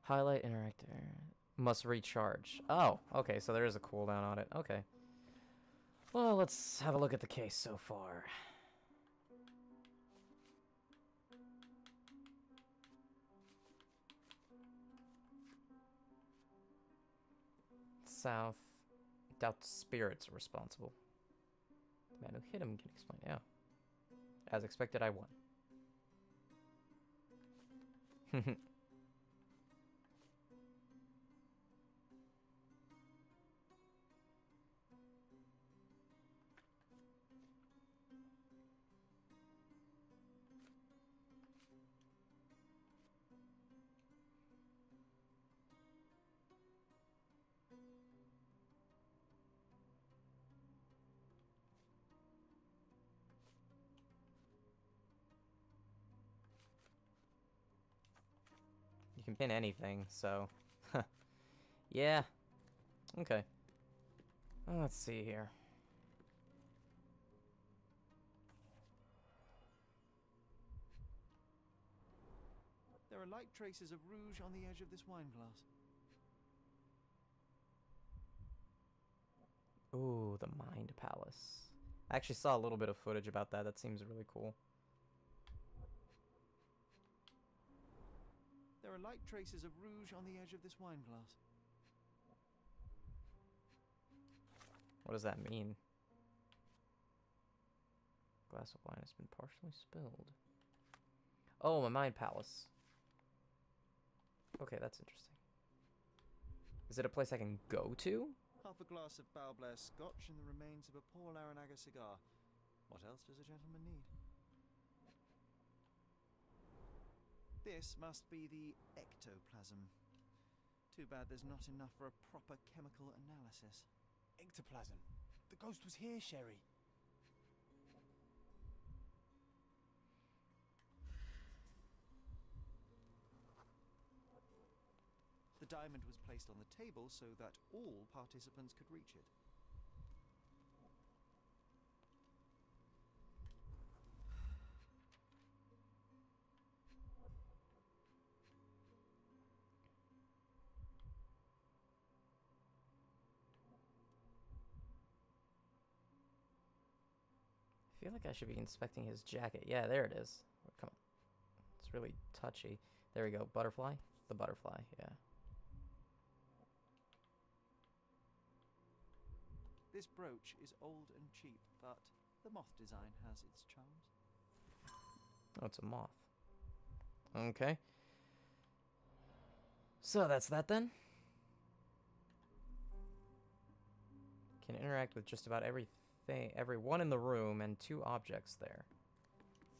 Highlight interactor. Must recharge. Oh, okay, so there is a cooldown on it. Okay. Well, let's have a look at the case so far. South. Doubt spirits are responsible. The man who hit him can explain. Yeah. As expected, I won. You can pin anything, so... yeah. Okay. Well, let's see here. There are light traces of rouge on the edge of this wine glass. Ooh, the Mind Palace. I actually saw a little bit of footage about that. That seems really cool. There are light traces of rouge on the edge of this wine glass. What does that mean? Glass of wine has been partially spilled. Oh, my Mind Palace. Okay, that's interesting. Is it a place I can go to? Half a glass of Balblair Scotch and the remains of a Paul Aranaga cigar. What else does a gentleman need? This must be the ectoplasm. Too bad there's not enough for a proper chemical analysis. Ectoplasm. The ghost was here, Sherry. The diamond was placed on the table so that all participants could reach it. I feel like I should be inspecting his jacket. Yeah, there it is. Oh, come on. It's really touchy. There we go. Butterfly? The butterfly, yeah. This brooch is old and cheap, but the moth design has its charms. Oh, it's a moth. Okay. So that's that then. Can interact with just about everyone in the room and 2 objects there.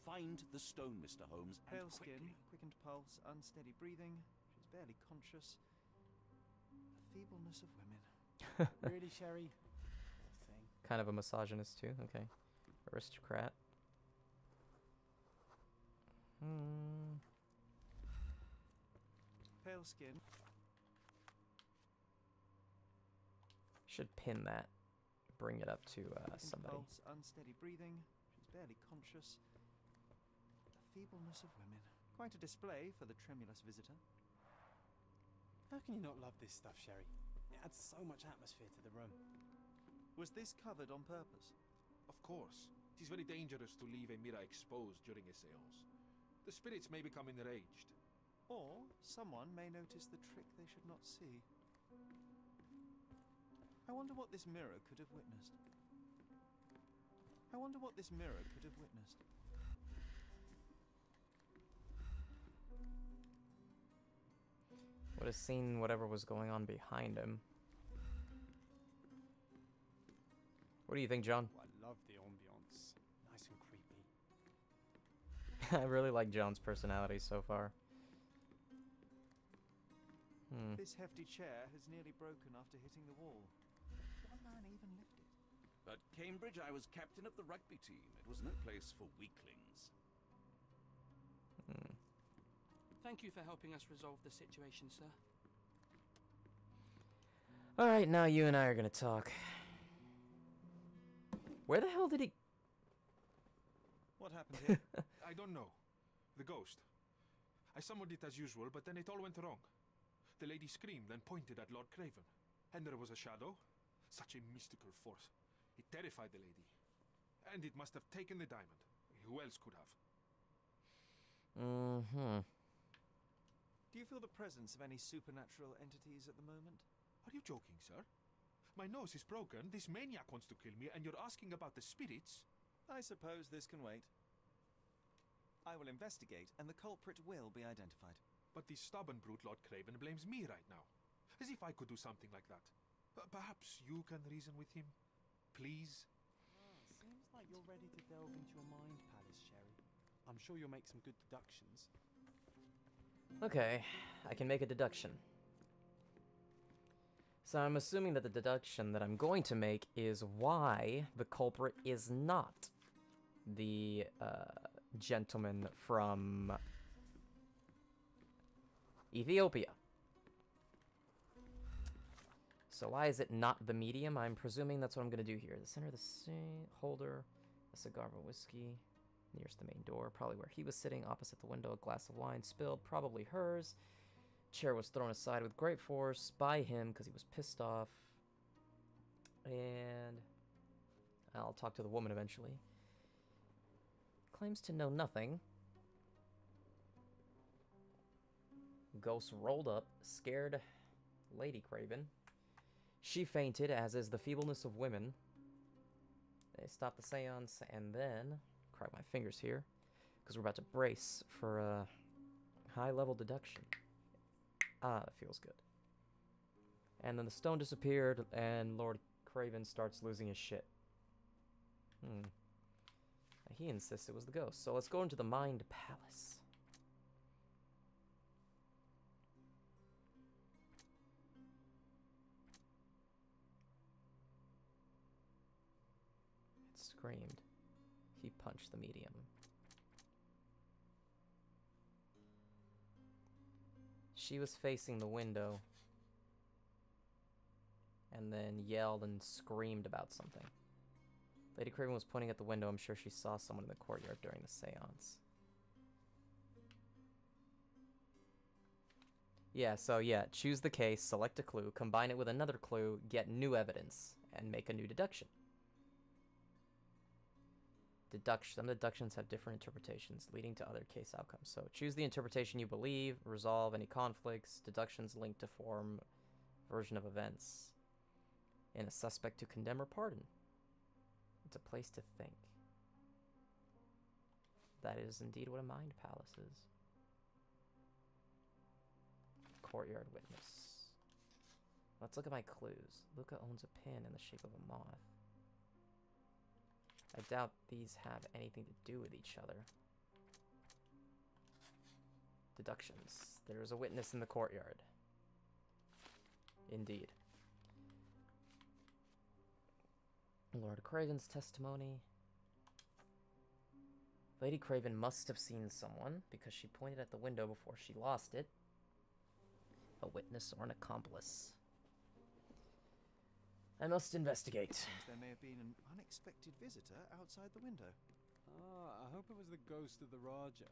Find the stone, Mr. Holmes, and Pale quickly. skin, quickened pulse, unsteady breathing. She's barely conscious. The feebleness of women. Really, Sherry? Poor thing. Kind of a misogynist too. Okay. Aristocrat. Pale skin. Should pin that. Bring it up to Quickened somebody. pulse, unsteady breathing. She's barely conscious. The feebleness of women. Quite a display for the tremulous visitor. How can you not love this stuff, Sherry? It adds so much atmosphere to the room. Was this covered on purpose? Of course. It is very dangerous to leave a mirror exposed during a seance. The spirits may become enraged. Or someone may notice the trick they should not see. I wonder what this mirror could have witnessed. I wonder what this mirror could have witnessed. Would have seen whatever was going on behind him. What do you think, John? Oh, I love the ambiance. Nice and creepy. I really like John's personality so far. This hefty chair has nearly broken after hitting the wall. One man even lifted. At Cambridge, I was captain of the rugby team. It was no place for weaklings. Thank you for helping us resolve the situation, sir. Alright, now you and I are gonna talk. Where the hell did he... What happened here? I don't know. The ghost. I summoned it as usual, but then it all went wrong. The lady screamed and pointed at Lord Craven. And there was a shadow. Such a mystical force. It terrified the lady. And it must have taken the diamond. Who else could have? Mm-hmm. Do you feel the presence of any supernatural entities at the moment? Are you joking, sir? My nose is broken, this maniac wants to kill me, and you're asking about the spirits? I suppose this can wait. I will investigate, and the culprit will be identified. But the stubborn brute Lord Craven blames me right now. As if I could do something like that. Perhaps you can reason with him? Please? Seems like you're ready to delve into your mind palace, Sherry. I'm sure you'll make some good deductions. Okay, I can make a deduction. So I'm assuming that the deduction that I'm going to make is why the culprit is not the gentleman from Ethiopia. So why is it not the medium? I'm presuming that's what I'm going to do here. The center of the holder, a cigar of whiskey, nearest the main door, probably where he was sitting, opposite the window, a glass of wine spilled, probably hers. Chair was thrown aside with great force by him because he was pissed off. And I'll talk to the woman eventually. Claims to know nothing. Ghost rolled up, scared Lady Craven. She fainted, as is the feebleness of women. They stopped the seance, and then... crack my fingers here, because we're about to brace for a high-level deduction. Ah, that feels good. And then the stone disappeared, and Lord Craven starts losing his shit. He insists it was the ghost. So let's go into the Mind Palace. It screamed. He punched the medium. She was facing the window and then yelled and screamed about something. Lady Craven was pointing at the window. I'm sure she saw someone in the courtyard during the seance. Yeah, so yeah, choose the case, select a clue, combine it with another clue, get new evidence, and make a new deduction. Some deductions have different interpretations, leading to other case outcomes. So choose the interpretation you believe, resolve any conflicts, deductions linked to form, version of events, in a suspect to condemn or pardon. It's a place to think. That is indeed what a mind palace is. Courtyard witness. Let's look at my clues. Luca owns a pin in the shape of a moth. I doubt these have anything to do with each other. Deductions. There is a witness in the courtyard. Indeed. Lord Craven's testimony. Lady Craven must have seen someone because she pointed at the window before she lost it. A witness or an accomplice. I must investigate. There may have been an unexpected visitor outside the window. Ah, I hope it was the ghost of the Raja.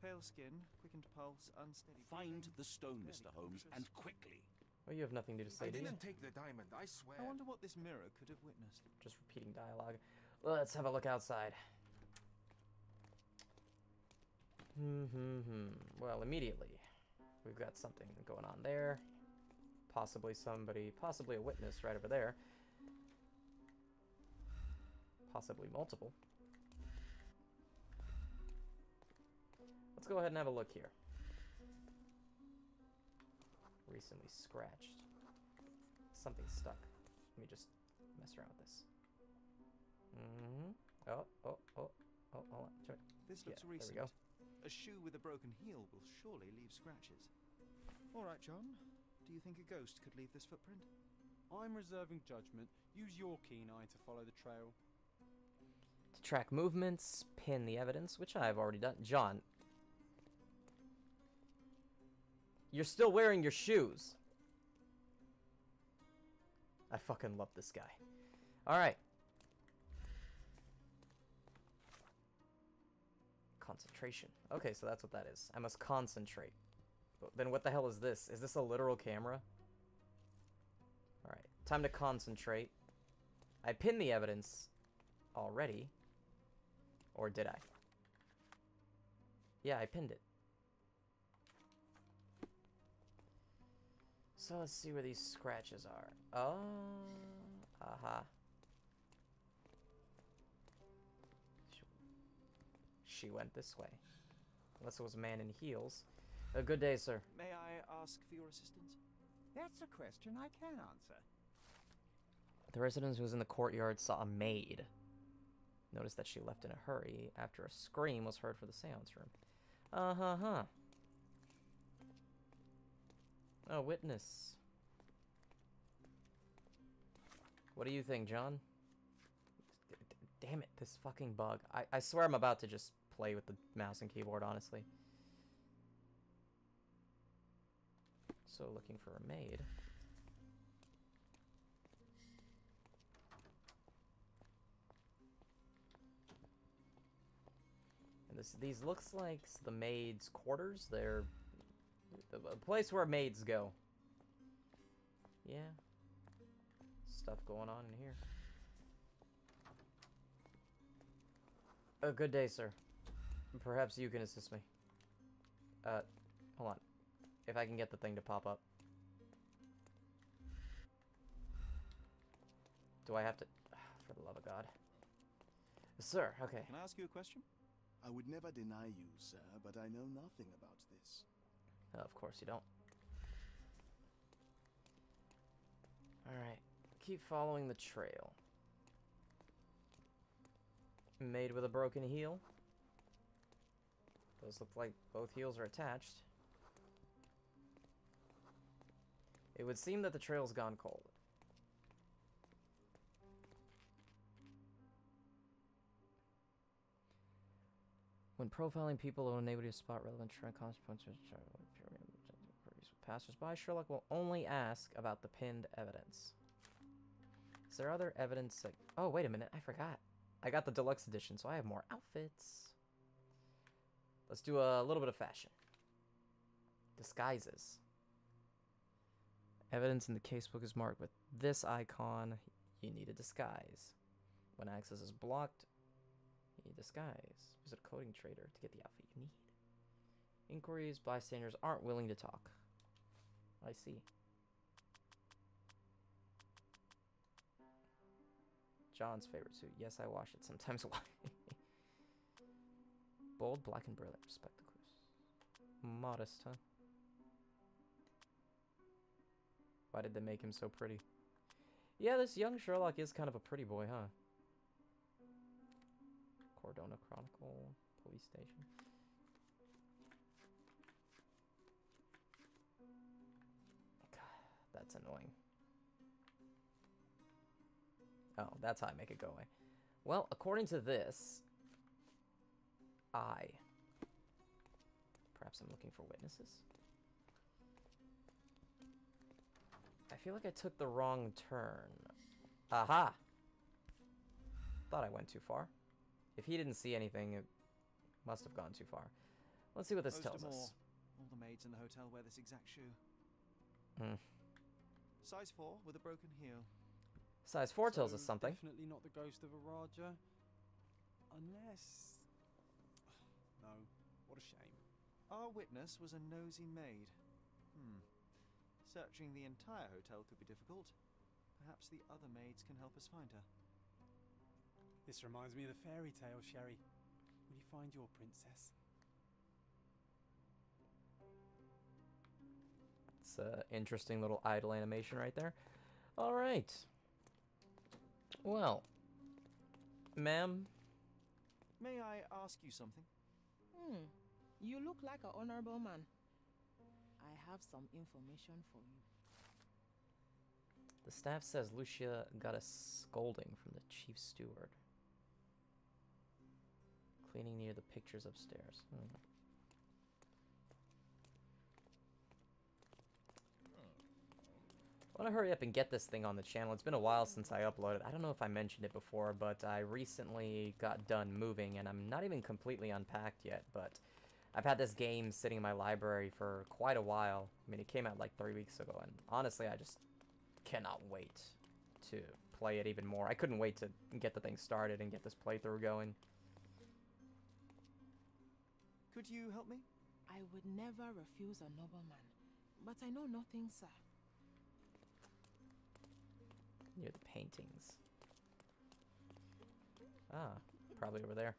Pale skin, quickened pulse, unsteady Find breathing. the stone, Mr. Holmes, and quickly. Well, you have nothing new to say, I do you? didn't take the diamond, I swear. I wonder what this mirror could have witnessed. Just repeating dialogue. Let's have a look outside. Well, immediately, we've got something going on there. Possibly somebody, possibly a witness right over there. Possibly multiple. Let's go ahead and have a look here. Recently scratched. Something stuck. Let me just mess around with this. Oh, hold on. Sorry. This looks Yeah, recent. there we go. A shoe with a broken heel will surely leave scratches. All right, John. Do you think a ghost could leave this footprint? I'm reserving judgment. Use your keen eye to follow the trail. To track movements, pin the evidence, which I've already done. John. You're still wearing your shoes. I fucking love this guy. Alright. Concentration. Okay, so that's what that is. I must concentrate. But then what the hell is this? Is this a literal camera? Alright, time to concentrate. I pinned the evidence already. Or did I? Yeah, I pinned it. So let's see where these scratches are. Oh, aha. She went this way. Unless it was a man in heels. A good day, sir. May I ask for your assistance? That's a question I can answer. The resident who was in the courtyard saw a maid. Noticed that she left in a hurry after a scream was heard from the seance room. Uh-huh-huh. Oh, witness. What do you think, John? Damn it, this fucking bug. I swear I'm about to just play with the mouse and keyboard, honestly. So, looking for a maid. And these looks like the maid's quarters. They're a place where maids go. Yeah. Stuff going on in here. A good day, sir. Perhaps you can assist me. Hold on. If I can get the thing to pop up. Do I have to... For the love of God. Sir, okay. Can I ask you a question? I would never deny you, sir, but I know nothing about this. Of course you don't. Alright. Keep following the trail. Maid with a broken heel. Those look like both heels are attached. It would seem that the trail's gone cold. When profiling people who are unable to spot relevant trend consequences, passers-by, Sherlock will only ask about the pinned evidence. Is there other evidence that... Oh, wait a minute, I forgot. I got the deluxe edition, so I have more outfits. Let's do a little bit of fashion. Disguises. Evidence in the casebook is marked with this icon. You need a disguise. When access is blocked, you need a disguise. Visit a coding trader to get the outfit you need. Inquiries, bystanders aren't willing to talk. I see. John's favorite suit. Yes, I wash it sometimes. Bold, black, and brilliant. Spectacles. Modest, huh? Why did they make him so pretty? Yeah, this young Sherlock is kind of a pretty boy, huh? Cordona Chronicle. Police station. God, that's annoying. Oh, that's how I make it go away. Well, according to this, perhaps I'm looking for witnesses? I feel like I took the wrong turn. Aha! Thought I went too far. If he didn't see anything, it must have gone too far. Let's see what this tells us. All the maids in the hotel wear this exact shoe. Hmm. Size 4 with a broken heel. Size 4 tells us something. Definitely not the ghost of a Raja. Unless... No, what a shame. Our witness was a nosy maid. Searching the entire hotel could be difficult. Perhaps the other maids can help us find her. This reminds me of the fairy tale, Sherry. Will you find your princess? It's an interesting little idle animation right there. All right. Well, ma'am. May I ask you something? You look like an honorable man. I have some information for you. The staff says Lucia got a scolding from the chief steward. Cleaning near the pictures upstairs. I want to hurry up and get this thing on the channel. It's been a while since I uploaded. I don't know if I mentioned it before, but I recently got done moving, and I'm not even completely unpacked yet, but I've had this game sitting in my library for quite a while. I mean, it came out like 3 weeks ago, and honestly, I just cannot wait to play it even more. I couldn't wait to get the thing started and get this playthrough going. Could you help me? I would never refuse a nobleman, but I know nothing, sir. Near the paintings. Ah, probably over there.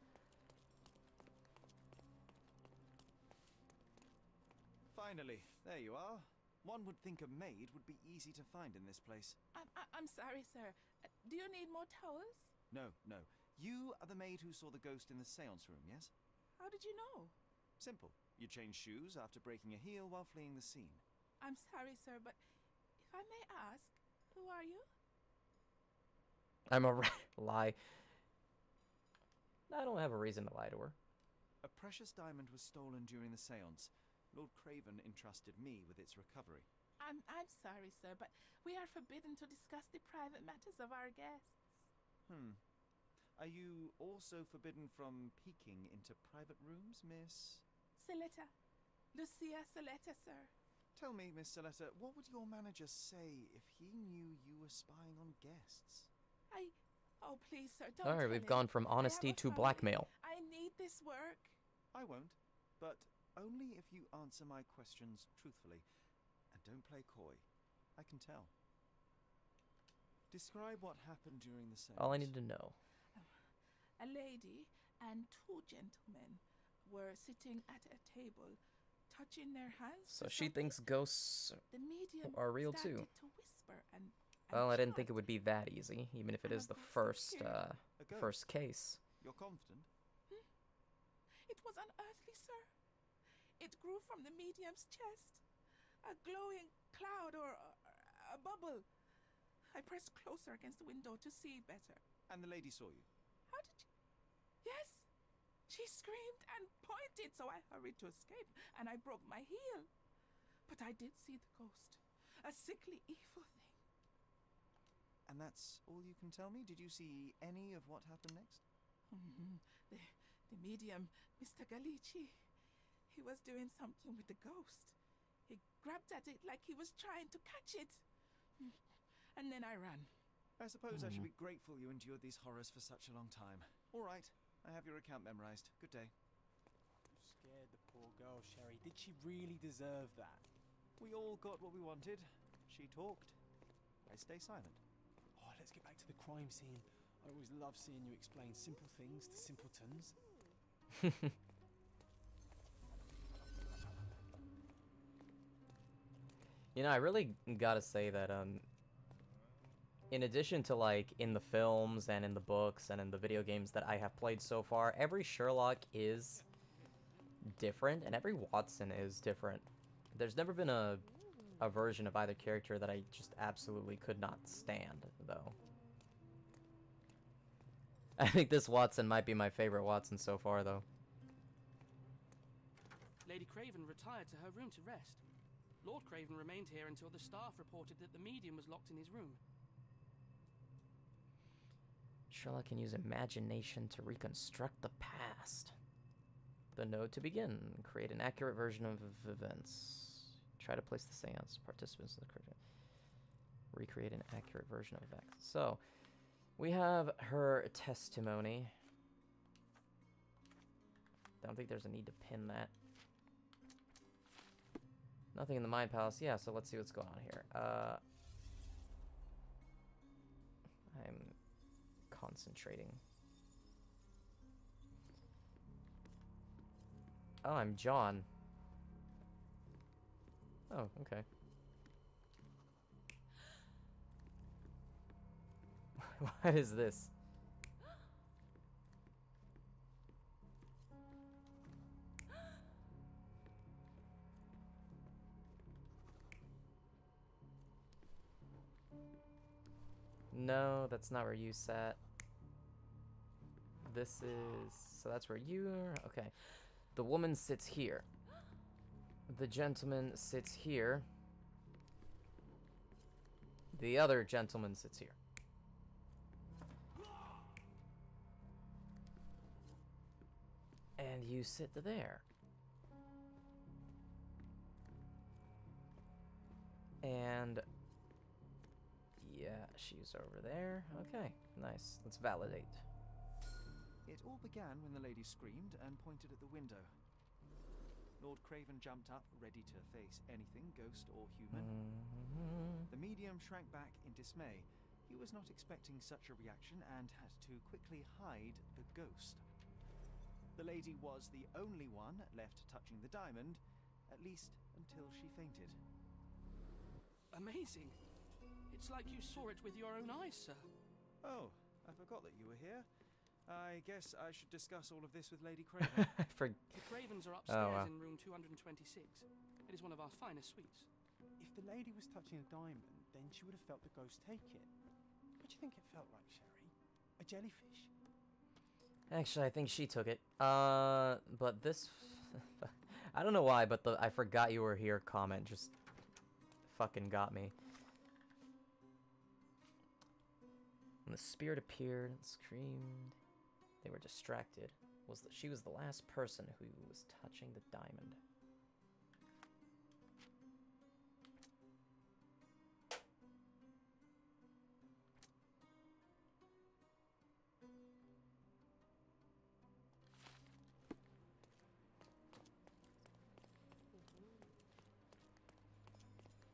Finally, there you are. One would think a maid would be easy to find in this place. I'm sorry, sir. Do you need more towels? No, no. You are the maid who saw the ghost in the seance room, yes? How did you know? Simple. You changed shoes after breaking a heel while fleeing the scene. I'm sorry, sir, but if I may ask, who are you? I'm a lie. I don't have a reason to lie to her. A precious diamond was stolen during the seance. Lord Craven entrusted me with its recovery. I'm sorry, sir, but we are forbidden to discuss the private matters of our guests. Are you also forbidden from peeking into private rooms, Miss? Saletta. Lucia Saletta, sir. Tell me, Miss Saletta, what would your manager say if he knew you were spying on guests? Oh, please, sir, don't Alright, tell we've him. gone from honesty I have a to family. blackmail. I need this work. I won't, but only if you answer my questions truthfully. And don't play coy. I can tell. Describe what happened during the seance. All I need to know. A lady and two gentlemen were sitting at a table, touching their hands. So she thinks ghosts the medium are real started too. to whisper and Well, I didn't think it chant. would be that easy, even if it I'm is a the ghost first, here. A ghost? first case. You're confident? It was unearthly, sir. It grew from the medium's chest. A glowing cloud or a bubble. I pressed closer against the window to see better. And the lady saw you? How did you... Yes! She screamed and pointed, so I hurried to escape, and I broke my heel. But I did see the ghost. A sickly, evil thing. And that's all you can tell me? Did you see any of what happened next? The medium, Mr. Galici, he was doing something with the ghost. He grabbed at it like he was trying to catch it. And then I ran. I suppose I should be grateful you endured these horrors for such a long time. All right, I have your account memorized. Good day. You scared the poor girl, Sherry. Did she really deserve that? We all got what we wanted. She talked. I stay silent. Oh, let's get back to the crime scene. I always love seeing you explain simple things to simpletons. You know, I really gotta say that, in addition to, like, in the films and in the books and in the video games that I have played so far, every Sherlock is different, and every Watson is different. There's never been a version of either character that I just absolutely could not stand, though. I think this Watson might be my favorite Watson so far, though. Lady Craven retired to her room to rest. Lord Craven remained here until the staff reported that the medium was locked in his room. Sherlock can use imagination to reconstruct the past. The node to begin. Create an accurate version of events. Try to place the seance. Participants in the correct. Recreate an accurate version of events. So, we have her testimony. Don't think there's a need to pin that. Nothing in the Mind Palace. Yeah, so let's see what's going on here. I'm concentrating. Oh, I'm John. Oh, okay. What is this? No, that's not where you sat. This is... So that's where you are? Okay. The woman sits here. The gentleman sits here. The other gentleman sits here. And you sit there. And yeah, she's over there. Okay, nice. Let's validate. It all began when the lady screamed and pointed at the window. Lord Craven jumped up, ready to face anything, ghost or human. The medium shrank back in dismay. He was not expecting such a reaction and had to quickly hide the ghost. The lady was the only one left touching the diamond, at least until she fainted. Amazing. It's like you saw it with your own eyes, sir. Oh, I forgot that you were here. I guess I should discuss all of this with Lady Craven. The Cravens are upstairs wow. in room 226. It is one of our finest suites. If the lady was touching a diamond, then she would have felt the ghost take it. What do you think it felt like, Sherry? A jellyfish? Actually, I think she took it. But this... I don't know why, but the I forgot you were here comment just fucking got me. When the spirit appeared and screamed, they were distracted. She was the last person who was touching the diamond.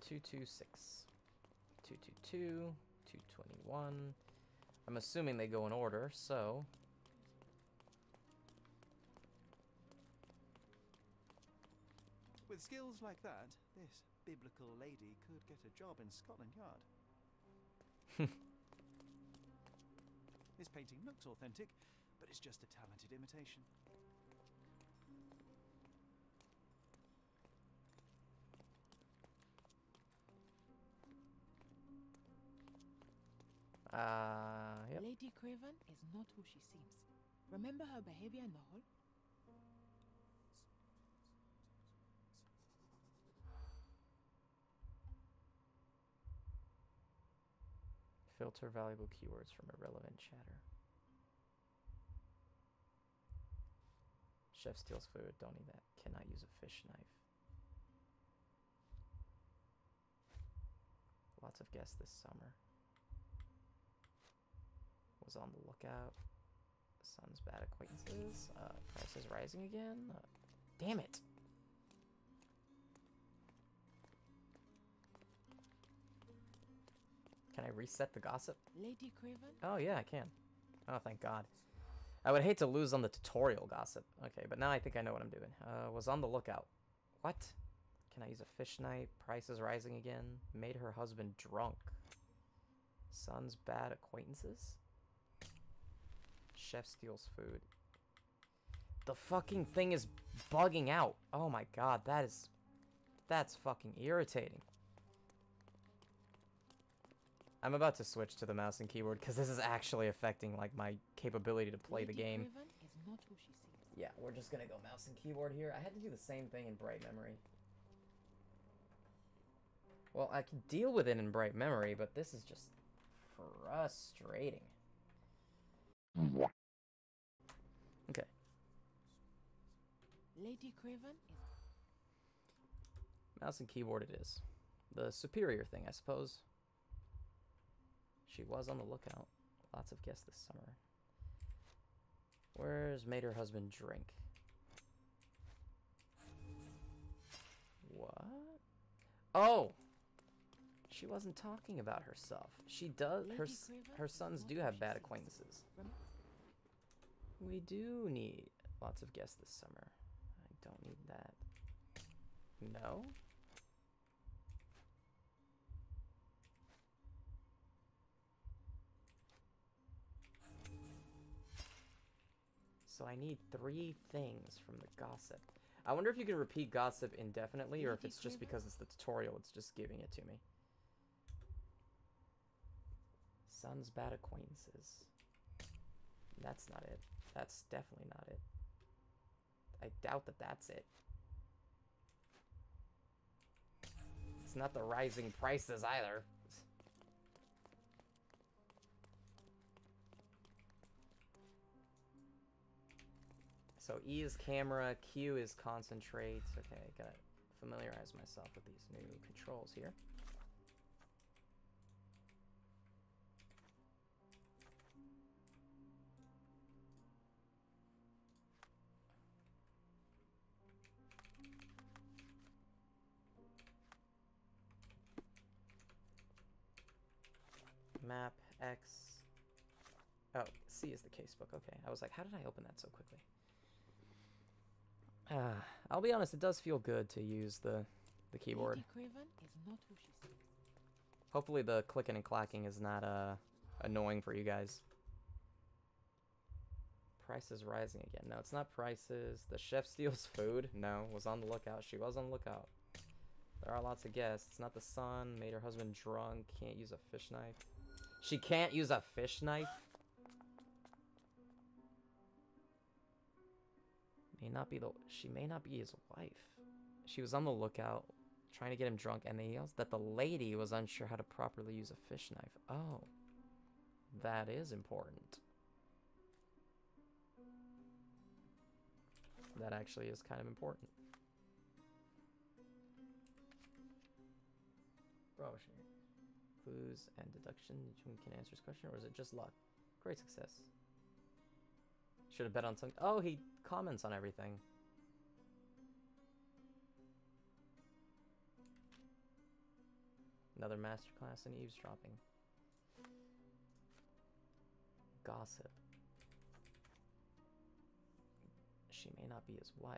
$226, $222, $221. I'm assuming they go in order, so With skills like that, this biblical lady could get a job in Scotland Yard. This painting looks authentic, but it's just a talented imitation. Yep. Lady Craven is not who she seems. Remember her behavior in the hall? Filter valuable keywords from irrelevant chatter. Chef steals food. Don't eat that. Cannot use a fish knife. Lots of guests this summer. Was on the lookout. Son's bad acquaintances. Price is rising again. Damn it. Can I reset the gossip? Lady Craven? Oh yeah, I can. Oh, thank God. I would hate to lose on the tutorial gossip. Okay, but now I think I know what I'm doing. Was on the lookout. What? Can I use a fish knife? Price is rising again. Made her husband drunk. Son's bad acquaintances? Chef steals food. The fucking thing is bugging out. Oh my God, that's fucking irritating. I'm about to switch to the mouse and keyboard because this is actually affecting like my capability to play the game. Lady Craven is not who she seems. Yeah, we're just gonna go mouse and keyboard here. I had to do the same thing in Bright Memory. Well, I can deal with it in Bright Memory, but this is just frustrating. Okay. Lady Craven is... Mouse and keyboard it is. The superior thing, I suppose. She was on the lookout. Lots of guests this summer. Where's made her husband drink? What? Oh! She wasn't talking about herself. She does. Her sons do have bad acquaintances. We do need lots of guests this summer. I don't need that. No? So I need 3 things from the gossip. I wonder if you can repeat gossip indefinitely or if it's just because it's the tutorial, it's just giving it to me. Son's bad acquaintances. That's not it. That's definitely not it. I doubt that that's it. It's not the rising prices either. So E is camera, Q is concentrate. Okay, gotta familiarize myself with these new controls here. Map, X. Oh, C is the casebook. Okay, I was like, how did I open that so quickly? I'll be honest, it does feel good to use the keyboard. Lady Craven is not who she seems. Hopefully the clicking and clacking is not annoying for you guys. Price is rising again. No, it's not prices. The chef steals food. No, was on the lookout. She was on the lookout. There are lots of guests. Not the son. Made her husband drunk. Can't use a fish knife. She can't use a fish knife? She may not be his wife. She was on the lookout, trying to get him drunk, and they yelled that the lady was unsure how to properly use a fish knife. Oh. That is important. That actually is kind of important. Bro, clues and deduction. You can answer this question, or is it just luck? Great success. Should have bet on something. Oh, he comments on everything. Another masterclass in eavesdropping. Gossip. She may not be his wife.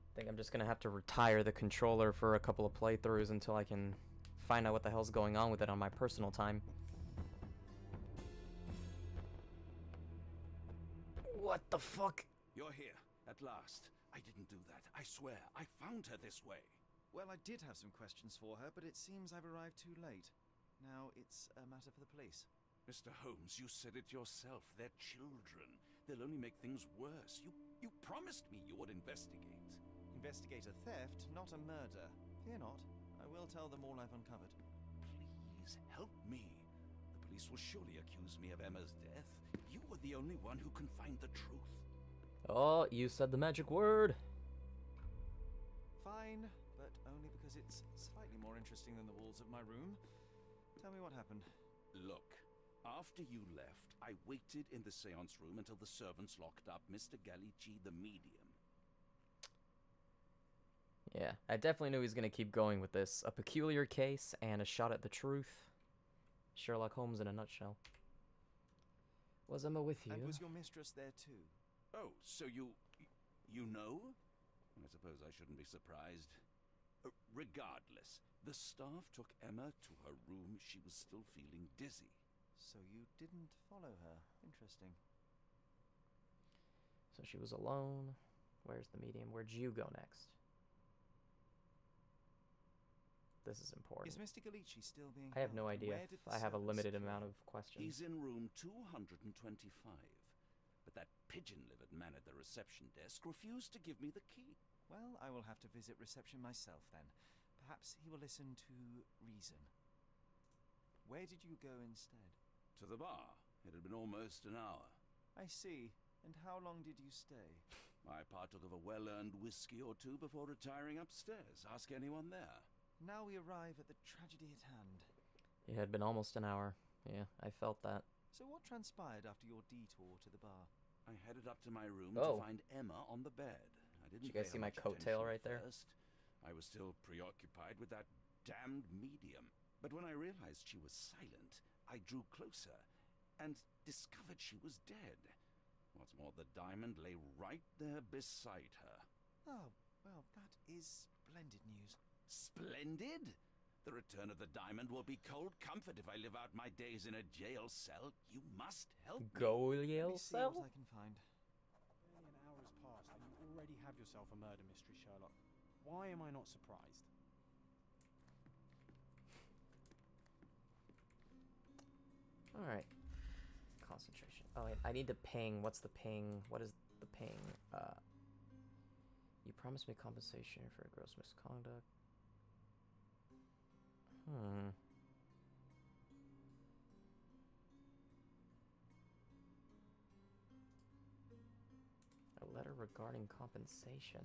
I think I'm just gonna have to retire the controller for a couple of playthroughs until I can find out what the hell's going on with it on my personal time. What the fuck? You're here, at last. I didn't do that. I swear, I found her this way. Well, I did have some questions for her, but it seems I've arrived too late. Now it's a matter for the police. Mr. Holmes, you said it yourself. They're children. They'll only make things worse. You promised me you would investigate. Investigate a theft, not a murder. Fear not. I will tell them all I've uncovered. Please, help me. The police will surely accuse me of Emma's death. You were the only one who can find the truth. Oh, you said the magic word. Fine, but only because it's slightly more interesting than the walls of my room. Tell me what happened. Look, after you left, I waited in the seance room until the servants locked up Mr. Gallici, the medium. Yeah, I definitely knew he was going to keep going with this. A peculiar case and a shot at the truth. Sherlock Holmes in a nutshell. Was Emma with you? And was your mistress there too? Oh, so you know? I suppose I shouldn't be surprised. Regardless, the staff took Emma to her room. She was still feeling dizzy. So you didn't follow her. Interesting. So she was alone. Where's the medium? Where'd you go next? This is important. Is Mr. Gallici still being I have no held? idea. I have a limited amount of questions. He's in room 225. But that pigeon-livered man at the reception desk refused to give me the key. Well, I will have to visit reception myself then. Perhaps he will listen to reason. Where did you go instead? To the bar. It had been almost an hour. I see. And how long did you stay? I partook of a well-earned whiskey or two before retiring upstairs. Ask anyone there. Now we arrive at the tragedy at hand. It had been almost an hour. Yeah, I felt that. So what transpired after your detour to the bar? I headed up to my room to find Emma on the bed. I didn't. Did you guys see my coattail right there? First. I was still preoccupied with that damned medium. But when I realized she was silent, I drew closer and discovered she was dead. What's more, the diamond lay right there beside her. Oh, well, that is splendid news. Splendid? The return of the diamond will be cold comfort if I live out my days in a jail cell. You must help me. Jail cell? Let me see what I can find. Barely an hour has passed and you already have yourself a murder mystery, Sherlock. Why am I not surprised? Alright. Concentration. Oh, wait, I need to ping. What's the ping? What is the ping? You promised me compensation for gross misconduct. Hmm. A letter regarding compensation.